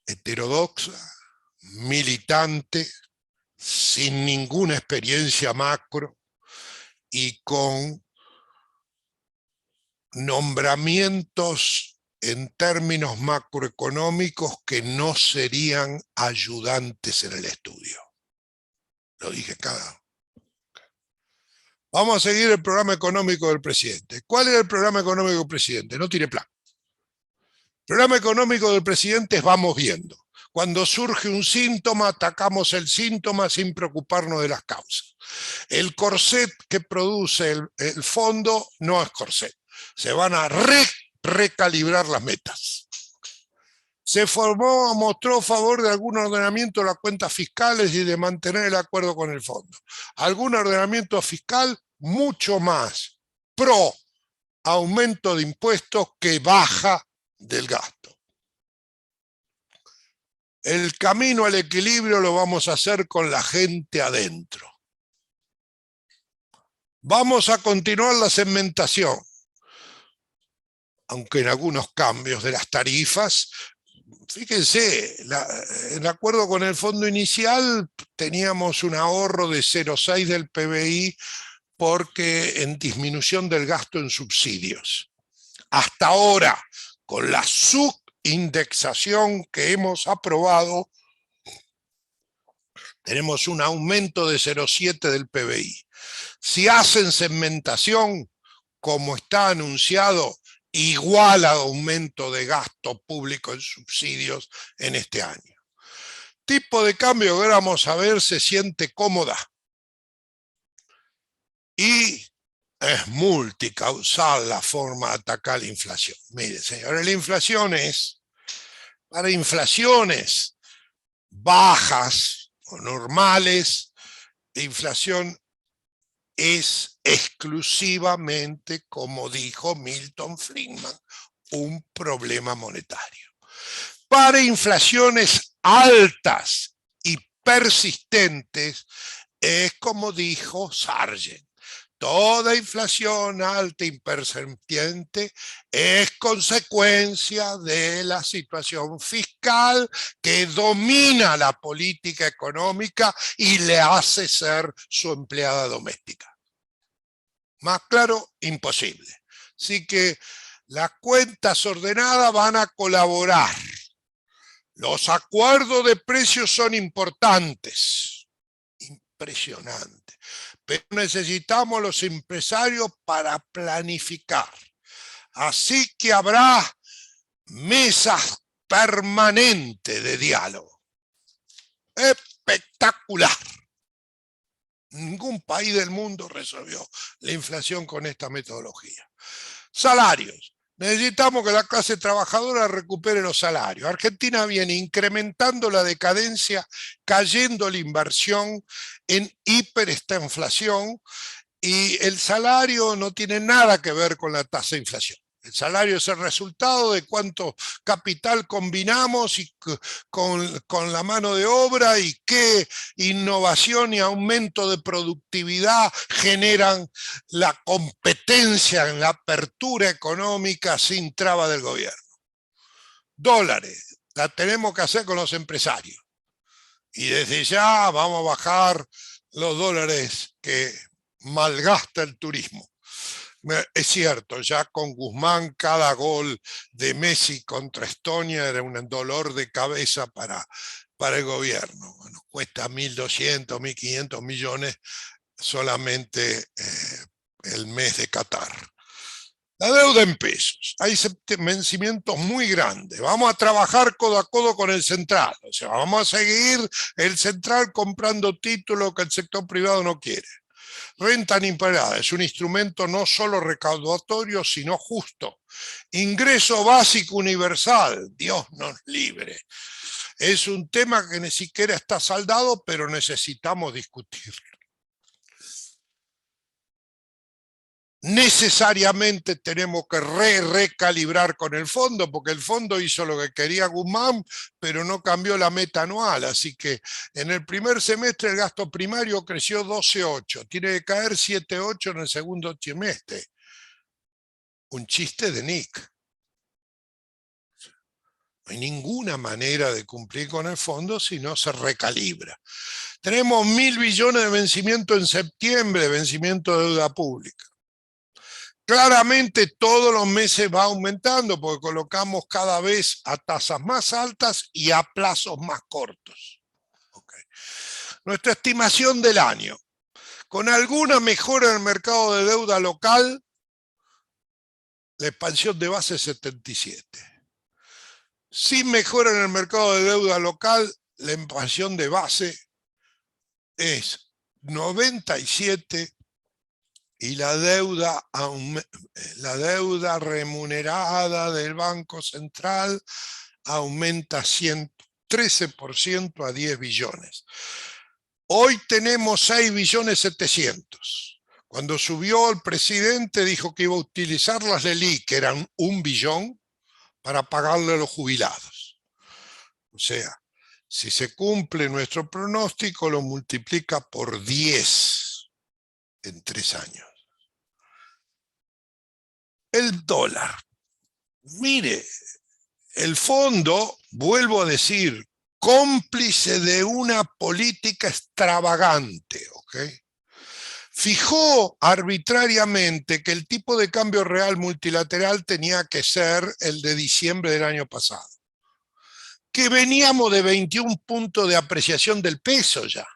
Heterodoxa, militante, sin ninguna experiencia macro y con nombramientos en términos macroeconómicos que no serían ayudantes en el estudio. Lo dije cada. Vamos a seguir el programa económico del presidente. ¿Cuál era el programa económico del presidente? No tiene plan. El programa económico del presidente es vamos viendo. Cuando surge un síntoma, atacamos el síntoma sin preocuparnos de las causas. El corset que produce el fondo no es corset. Se van a recalibrar las metas. Se mostró a favor de algún ordenamiento de las cuentas fiscales y de mantener el acuerdo con el fondo. Algún ordenamiento fiscal mucho más pro aumento de impuestos que baja del gasto. El camino al equilibrio lo vamos a hacer con la gente adentro. Vamos a continuar la segmentación, aunque en algunos cambios de las tarifas. Fíjense, en acuerdo con el fondo inicial teníamos un ahorro de 0,6 del PBI porque en disminución del gasto en subsidios. Hasta ahora, con la subindexación que hemos aprobado, tenemos un aumento de 0,7 del PBI. Si hacen segmentación, como está anunciado, igual a aumento de gasto público en subsidios en este año. Tipo de cambio que vamos a ver se siente cómoda. Y es multicausal la forma de atacar la inflación. Mire, señores, la inflación es, para inflaciones bajas o normales, la inflación es exclusivamente, como dijo Milton Friedman, un problema monetario. Para inflaciones altas y persistentes, es como dijo Sargent, toda inflación alta y persistente es consecuencia de la situación fiscal que domina la política económica y le hace ser su empleada doméstica. Más claro, imposible. Así que las cuentas ordenadas van a colaborar. Los acuerdos de precios son importantes. Impresionante. Pero necesitamos los empresarios para planificar. Así que habrá mesas permanentes de diálogo. Espectacular. Ningún país del mundo resolvió la inflación con esta metodología. Salarios. Necesitamos que la clase trabajadora recupere los salarios. Argentina viene incrementando la decadencia, cayendo la inversión, en hiperestanflación, y el salario no tiene nada que ver con la tasa de inflación. El salario es el resultado de cuánto capital combinamos y con la mano de obra y qué innovación y aumento de productividad generan la competencia en la apertura económica sin traba del gobierno. Dólares, la tenemos que hacer con los empresarios. Y desde ya vamos a bajar los dólares que malgasta el turismo. Es cierto, ya con Guzmán cada gol de Messi contra Estonia era un dolor de cabeza para el gobierno. Bueno, cuesta 1.200, 1.500 millones solamente el mes de Qatar. La deuda en pesos. Hay vencimientos muy grandes. Vamos a trabajar codo a codo con el central. O sea, vamos a seguir el central comprando títulos que el sector privado no quiere. Renta impagada es un instrumento no solo recaudatorio, sino justo. Ingreso básico universal, Dios nos libre. Es un tema que ni siquiera está saldado, pero necesitamos discutirlo. Necesariamente tenemos que recalibrar con el fondo, porque el fondo hizo lo que quería Guzmán, pero no cambió la meta anual. Así que en el primer semestre el gasto primario creció 12,8, tiene que caer 7,8 en el segundo trimestre. Un chiste de Nick. No hay ninguna manera de cumplir con el fondo si no se recalibra. Tenemos 1.000 billones de vencimiento en septiembre, vencimiento de deuda pública. Claramente todos los meses va aumentando porque colocamos cada vez a tasas más altas y a plazos más cortos. Okay. Nuestra estimación del año. Con alguna mejora en el mercado de deuda local, la expansión de base es 77. Sin mejora en el mercado de deuda local, la expansión de base es 97 y la deuda remunerada del Banco Central aumenta 113% a 10 billones. Hoy tenemos 6 billones 700. Cuando subió el presidente dijo que iba a utilizar las LELIQ, que eran 1 billón, para pagarle a los jubilados. O sea, si se cumple nuestro pronóstico, lo multiplica por 10 en 3 años. El dólar. Mire, el fondo, vuelvo a decir, cómplice de una política extravagante, ¿ok? Fijó arbitrariamente que el tipo de cambio real multilateral tenía que ser el de diciembre del año pasado, que veníamos de 21 puntos de apreciación del peso ya,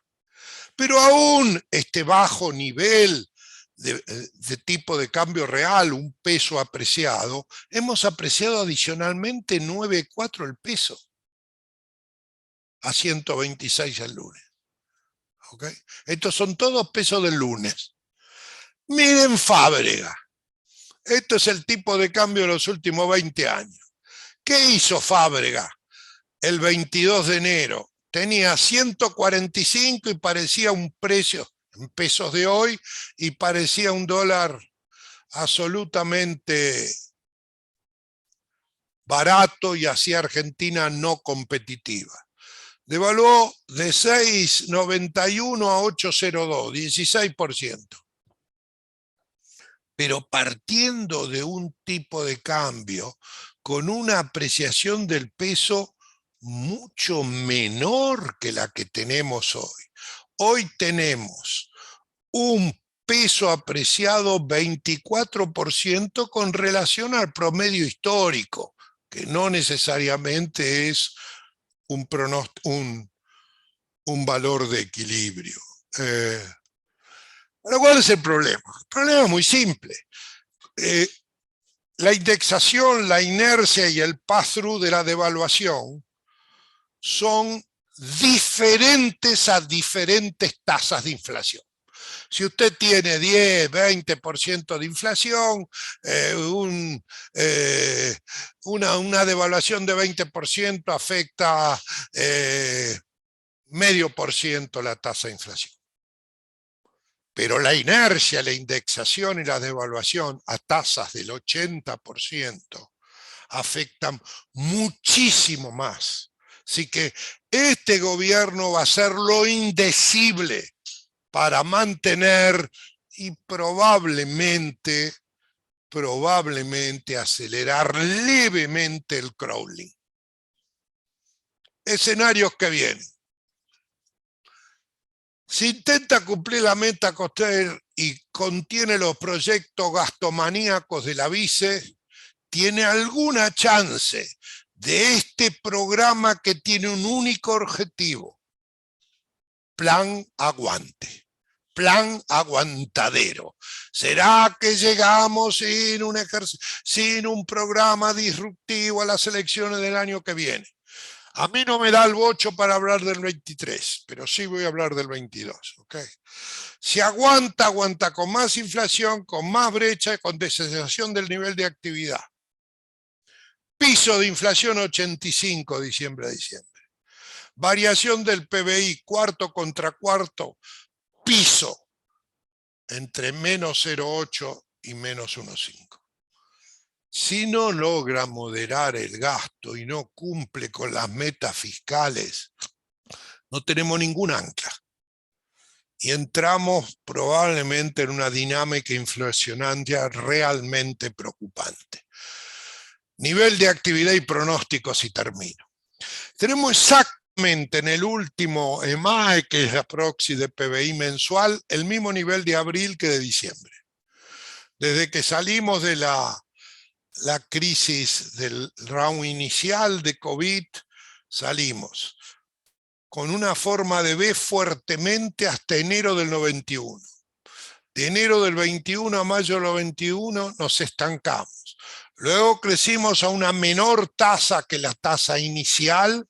pero aún este bajo nivel de tipo de cambio real, un peso apreciado, hemos apreciado adicionalmente 9,4 el peso a 126 el lunes. ¿Okay? Estos son todos pesos del lunes. Miren Fábrega. Esto es el tipo de cambio de los últimos 20 años. ¿Qué hizo Fábrega el 22 de enero? Tenía 145 y parecía un precio en pesos de hoy y parecía un dólar absolutamente barato y hacía Argentina no competitiva. Devaluó de 6,91 a 8,02, 16%. Pero partiendo de un tipo de cambio con una apreciación del peso mucho menor que la que tenemos hoy. Hoy tenemos un peso apreciado 24% con relación al promedio histórico, que no necesariamente es un valor de equilibrio. ¿Cuál es el problema? El problema es muy simple. La indexación, la inercia y el pass-through de la devaluación son diferentes a diferentes tasas de inflación. Si usted tiene 10, 20% de inflación, una devaluación de 20% afecta 0,5% la tasa de inflación. Pero la inercia, la indexación y la devaluación a tasas del 80% afectan muchísimo más. Así que este gobierno va a hacer lo indecible para mantener y probablemente acelerar levemente el crawling. Escenarios que vienen. Si intenta cumplir la meta costera y contiene los proyectos gastomaníacos de la vice, tiene alguna chance de este programa que tiene un único objetivo: plan aguante, plan aguantadero. ¿Será que llegamos sin un programa disruptivo a las elecciones del año que viene? A mí no me da el bocho para hablar del 23, pero sí voy a hablar del 22. ¿Okay? Si aguanta, aguanta con más inflación, con más brecha, con desaceleración del nivel de actividad. Piso de inflación 85 diciembre a diciembre. Variación del PBI cuarto contra cuarto, piso entre menos 0,8 y menos 1,5. Si no logra moderar el gasto y no cumple con las metas fiscales, no tenemos ningún ancla. Y entramos probablemente en una dinámica inflacionaria realmente preocupante. Nivel de actividad y pronósticos y termino. Tenemos exactamente en el último EMAE, que es la proxy de PBI mensual, el mismo nivel de abril que de diciembre. Desde que salimos de la crisis del round inicial de COVID, salimos con una forma de B fuertemente hasta enero del 91. De enero del 21 a mayo del 21 nos estancamos. Luego crecimos a una menor tasa que la tasa inicial.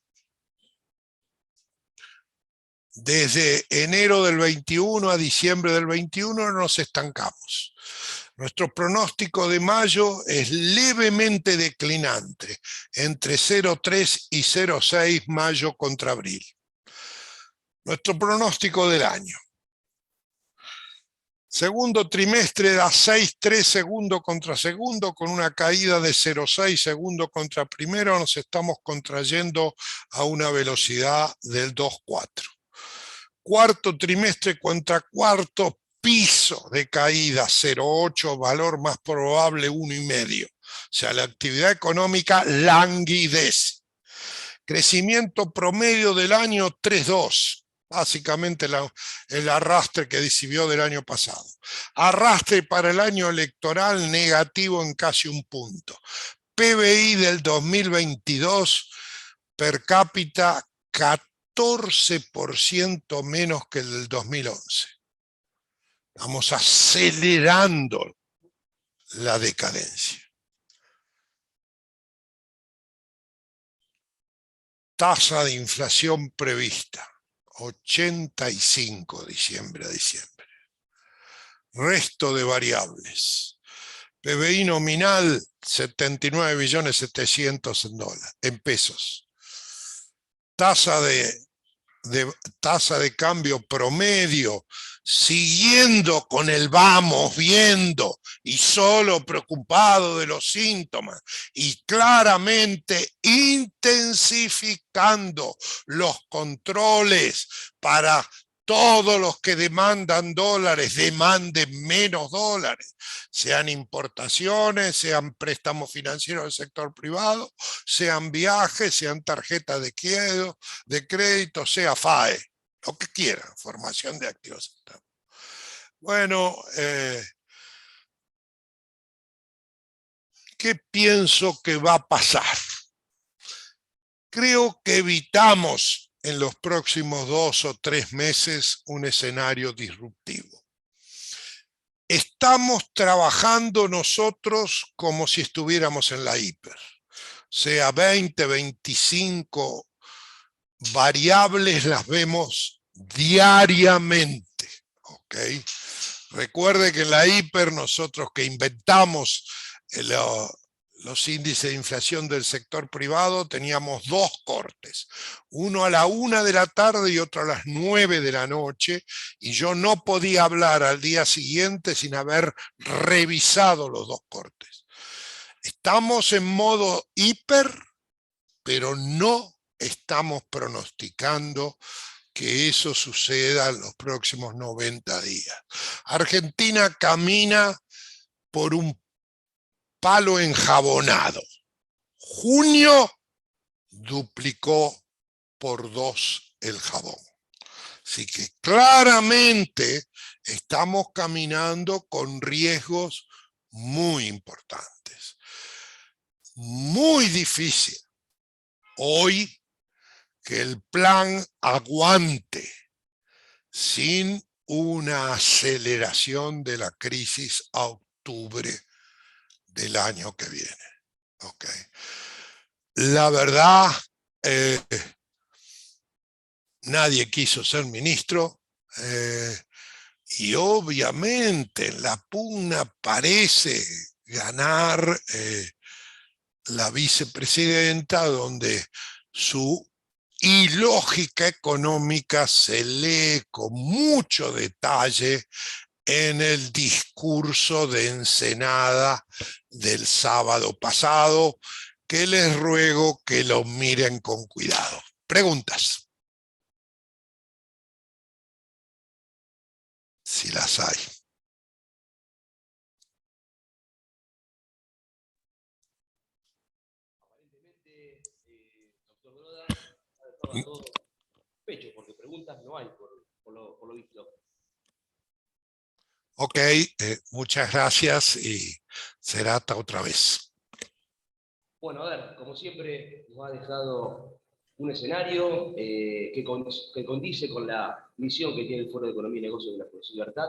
Desde enero del 21 a diciembre del 21 nos estancamos. Nuestro pronóstico de mayo es levemente declinante, entre 0,3 y 0,6 mayo contra abril. Nuestro pronóstico del año. Segundo trimestre da 6,3 segundo contra segundo, con una caída de 0,6 segundo contra primero. Nos estamos contrayendo a una velocidad del 2,4. Cuarto trimestre contra cuarto, piso de caída 0,8, valor más probable 1,5. O sea, la actividad económica languidece. Crecimiento promedio del año 3,2. Básicamente el arrastre que decidió del año pasado. Arrastre para el año electoral negativo en casi 1 punto. PBI del 2022 per cápita 14% menos que el del 2011. Estamos acelerando la decadencia. Tasa de inflación prevista, 85 diciembre a diciembre. Resto de variables. PBI nominal, 79.700.000.000 en pesos. Tasa de cambio promedio, siguiendo con el vamos viendo y solo preocupado de los síntomas y claramente intensificando los controles para todos los que demandan dólares, demanden menos dólares, sean importaciones, sean préstamos financieros del sector privado, sean viajes, sean tarjetas de crédito, sea FAE, lo que quieran, formación de activos. Bueno, ¿qué pienso que va a pasar? Creo que evitamos en los próximos 2 o 3 meses un escenario disruptivo. Estamos trabajando nosotros como si estuviéramos en la hiper. Sea 20, 25 variables las vemos diariamente. ¿Okay? Recuerde que en la hiper nosotros que inventamos los índices de inflación del sector privado teníamos 2 cortes, uno a la 1 de la tarde y otro a las 9 de la noche, y yo no podía hablar al día siguiente sin haber revisado los 2 cortes. Estamos en modo hiper, pero no estamos pronosticando que eso suceda en los próximos 90 días. Argentina camina por un palo enjabonado. Junio duplicó por 2 el jabón. Así que claramente estamos caminando con riesgos muy importantes. Muy difícil hoy que el plan aguante sin una aceleración de la crisis a octubre del año que viene. Okay. La verdad, nadie quiso ser ministro y obviamente en la pugna parece ganar la vicepresidenta, donde su ilógica económica se lee con mucho detalle en el discurso de Ensenada del sábado pasado, que les ruego que lo miren con cuidado. Preguntas, si las hay. Aparentemente, doctor Broda, ha dejado a todos pecho, porque preguntas no hay, por lo visto. Ok, muchas gracias y será hasta otra vez. Bueno, a ver, como siempre, nos ha dejado un escenario que condice con la misión que tiene el Foro de Economía y Negocios de la Libertad,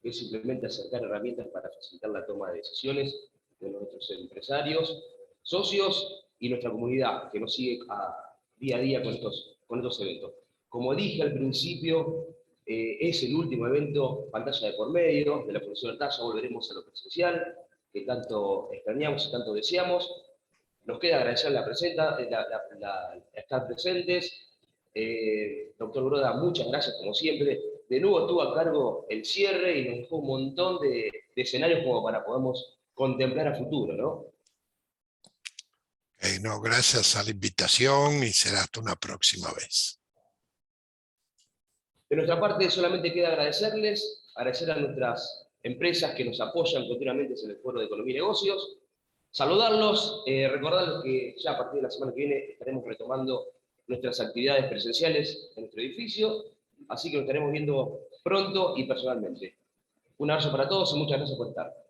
que es simplemente acercar herramientas para facilitar la toma de decisiones de nuestros empresarios, socios y nuestra comunidad, que nos sigue día a día con estos eventos. Como dije al principio, es el último evento pantalla de por medio de la Fundación Artaya. Ya volveremos a lo presencial, que tanto extrañamos y tanto deseamos. Nos queda agradecer estar presentes. Doctor Broda, muchas gracias como siempre. De nuevo tuvo a cargo el cierre y nos dejó un montón de escenarios como para podamos contemplar a futuro, ¿no? No, gracias a la invitación y será hasta una próxima vez. De nuestra parte solamente queda agradecer a nuestras empresas que nos apoyan continuamente en el Foro de Economía y Negocios, saludarlos, recordarles que ya a partir de la semana que viene estaremos retomando nuestras actividades presenciales en nuestro edificio, así que nos estaremos viendo pronto y personalmente. Un abrazo para todos y muchas gracias por estar.